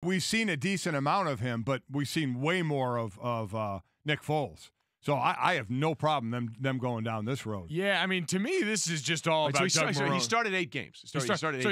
We've seen a decent amount of him, but we've seen way more of Nick Foles. So I have no problem them going down this road. Yeah, I mean, to me, this is just all about Doug Marrone. So he started 8 games. He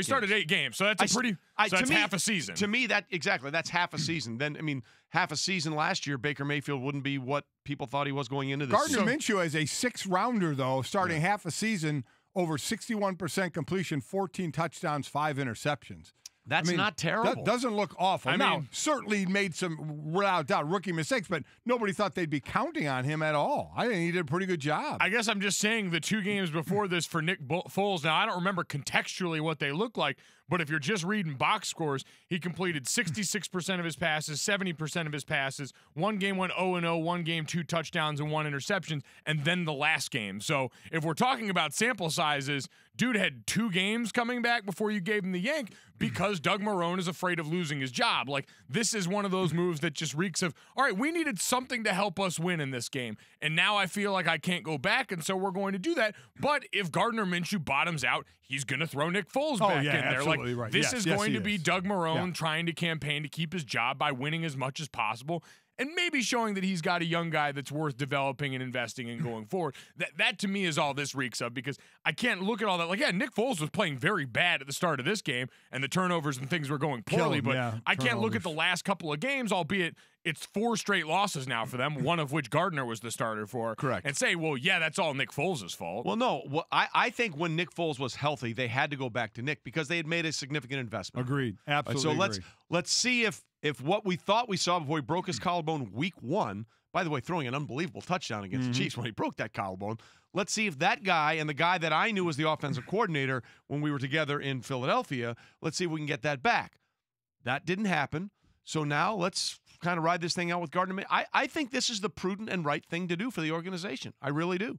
started 8 games. So that's that's half a season. To me, that's half a season. Then, I mean, half a season last year, Baker Mayfield wouldn't be what people thought he was going into this season. Gardner Minshew as a 6th-rounder, though, starting half a season, over 61% completion, 14 touchdowns, 5 interceptions. That's not terrible. That doesn't look awful. Now, certainly made some, without doubt, rookie mistakes, but nobody thought they'd be counting on him at all. I think he did a pretty good job. I guess I'm just saying the 2 games before this for Nick Foles, now I don't remember contextually what they look like, but if you're just reading box scores, he completed 66% of his passes, 70% of his passes. One game went 0-0, one game 2 touchdowns and 1 interception, and then the last game. So if we're talking about sample sizes, dude had 2 games coming back before you gave him the yank because Doug Marrone is afraid of losing his job. Like, this is one of those moves that just reeks of, all right, we needed something to help us win in this game, and now I feel like I can't go back, and so we're going to do that. But if Gardner Minshew bottoms out, he's going to throw Nick Foles back in there. Like, right. This is going to be Doug Marrone trying to campaign to keep his job by winning as much as possible and maybe showing that he's got a young guy that's worth developing and investing in going forward. That to me is all this reeks of, because I can't look at all that. Like, yeah, Nick Foles was playing very bad at the start of this game, and the turnovers and things were going poorly, but I can't look at the last couple of games, albeit it's 4 straight losses now for them, one of which Gardner was the starter for. Correct. And say, well, yeah, that's all Nick Foles' fault. Well, no. I think when Nick Foles was healthy, they had to go back to Nick because they had made a significant investment. Agreed. Absolutely. So let's see if what we thought we saw before he broke his collarbone week 1, by the way, throwing an unbelievable touchdown against the Chiefs when he broke that collarbone. Let's see if that guy and the guy that I knew was the offensive coordinator when we were together in Philadelphia, let's see if we can get that back. That didn't happen. So now let's kind of ride this thing out with Gardner. I think this is the prudent and right thing to do for the organization. I really do.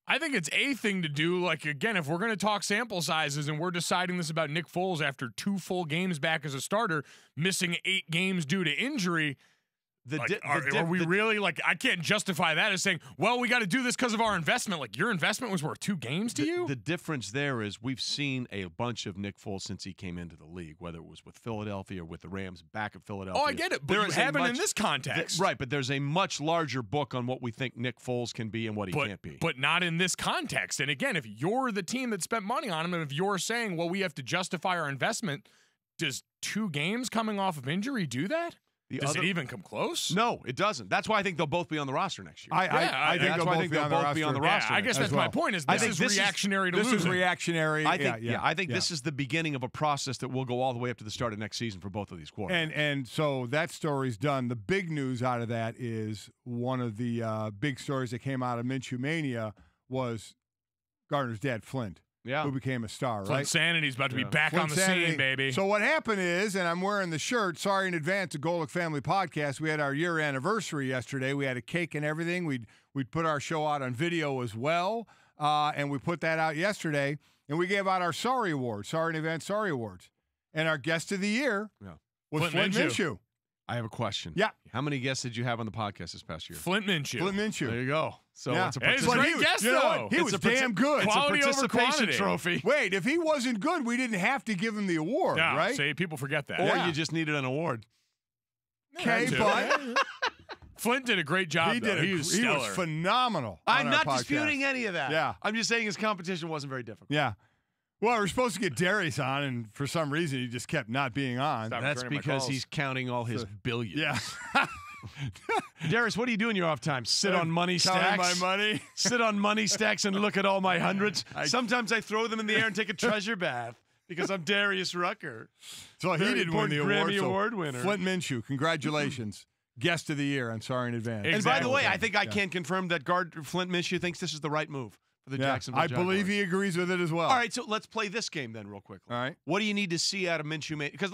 I think it's a thing to do. Like, again, if we're going to talk sample sizes and we're deciding this about Nick Foles after 2 full games back as a starter, missing 8 games due to injury, are we really, like, I can't justify that as saying, well, we got to do this because of our investment. Like, your investment was worth 2 games to you? The difference there is we've seen a bunch of Nick Foles since he came into the league, whether it was with Philadelphia or with the Rams back at Philadelphia. Oh, I get it, but you haven't in this context. Right, but there's a much larger book on what we think Nick Foles can be and what he can't be. But not in this context. And again, if you're the team that spent money on him, and if you're saying, well, we have to justify our investment, does 2 games coming off of injury do that? Does it even come close? No, it doesn't. That's why I think they'll both be on the roster next year. I think they'll both be on the roster. I guess that's my point. This is reactionary to losing. This is reactionary. I think this is the beginning of a process that will go all the way up to the start of next season for both of these quarterbacks. And so that story's done. The big news out of that is one of the big stories that came out of Minshew Mania was Gardner's dad, Flint. Who became a star, Flint right? Sanity's about to be back on the scene, baby. So what happened is, and I'm wearing the shirt, sorry in advance, the Golic Family Podcast, we had our year anniversary yesterday. We had a cake and everything. We'd put our show out on video as well, and we put that out yesterday. And we gave out our Sorry Awards, Sorry in Advance Sorry Awards. And our guest of the year was Flint Minshew. I have a question. Yeah. How many guests did you have on the podcast this past year? Flint Minshew. There you go. So it's a he's a great guest, though. He was damn good. Quality it's a participation over trophy. Wait, if he wasn't good, we didn't have to give him the award, right? See, people forget that. Or you just needed an award. Okay, but Flint did a great job. He was phenomenal. I'm not disputing any of that. Yeah. I'm just saying his competition wasn't very difficult. Yeah. Well, we're supposed to get Darius on, and for some reason he just kept not being on. That's because he's counting all his billions. Yeah. Darius, what do you do in your off time? Sit on money stacks? Counting my money. Sit on money stacks and look at all my hundreds? Sometimes I throw them in the air and take a treasure bath because I'm Darius Rucker. So he didn't win the award. Grammy Award winner. Flint Minshew, congratulations. Guest of the year. I'm sorry in advance. And by the way, I think I can confirm that Flint Minshew thinks this is the right move. The Jacksonville Jaguars. I believe he agrees with it as well. All right, so let's play this game then real quickly. All right. What do you need to see out of Minshew? Because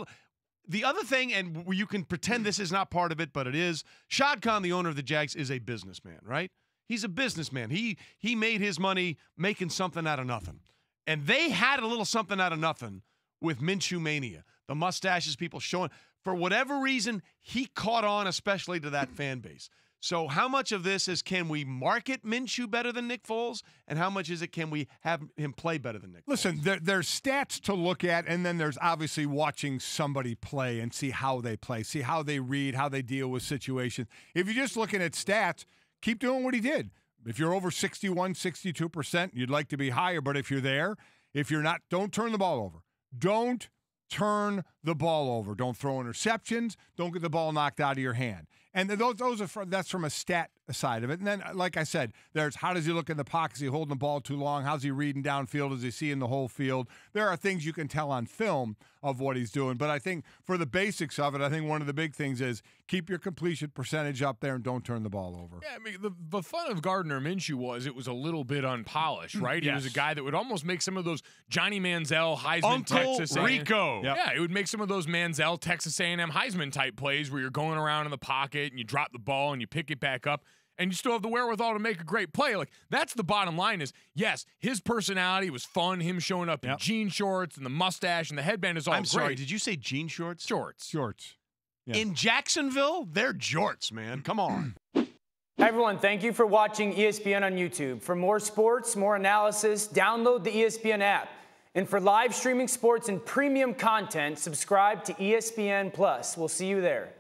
the other thing, and you can pretend this is not part of it, but it is, Shad Khan, the owner of the Jags, is a businessman, right? He's a businessman. He made his money making something out of nothing. And they had a little something out of nothing with Minshew Mania. The mustaches, people showing. For whatever reason, he caught on, especially to that fan base. So how much of this is can we market Minshew better than Nick Foles, and how much is it can we have him play better than Nick Foles? Listen, there's stats to look at, and then there's obviously watching somebody play and see how they play, see how they read, how they deal with situations. If you're just looking at stats, keep doing what he did. If you're over 61, 62%, you'd like to be higher, but if you're there, if you're not, don't turn the ball over. Don't turn the ball over. Don't throw interceptions. Don't get the ball knocked out of your hand. And those are that's from a stat side of it. And then, like I said, there's how does he look in the pocket? Is he holding the ball too long? How's he reading downfield? Is he seeing the whole field? There are things you can tell on film of what he's doing. But I think for the basics of it, I think one of the big things is keep your completion percentage up there and don't turn the ball over. Yeah, I mean, the fun of Gardner Minshew was it was a little bit unpolished, right? Yes. He was a guy that would almost make some of those Johnny Manziel, Heisman, Uncle Texas Rico. Yep. Yeah, it would make some of those Manziel, Texas A&M Heisman type plays where you're going around in the pocket and you drop the ball and you pick it back up and you still have the wherewithal to make a great play. Like, that's the bottom line is, yes, his personality was fun, him showing up in jean shorts and the mustache and the headband is all I'm great. sorry, did you say jean shorts? Shorts. Yeah. In Jacksonville, they're jorts, man. Come on. Hi, everyone. Thank you for watching ESPN on YouTube. For more sports, more analysis, download the ESPN app. And for live streaming sports and premium content, subscribe to ESPN+. We'll see you there.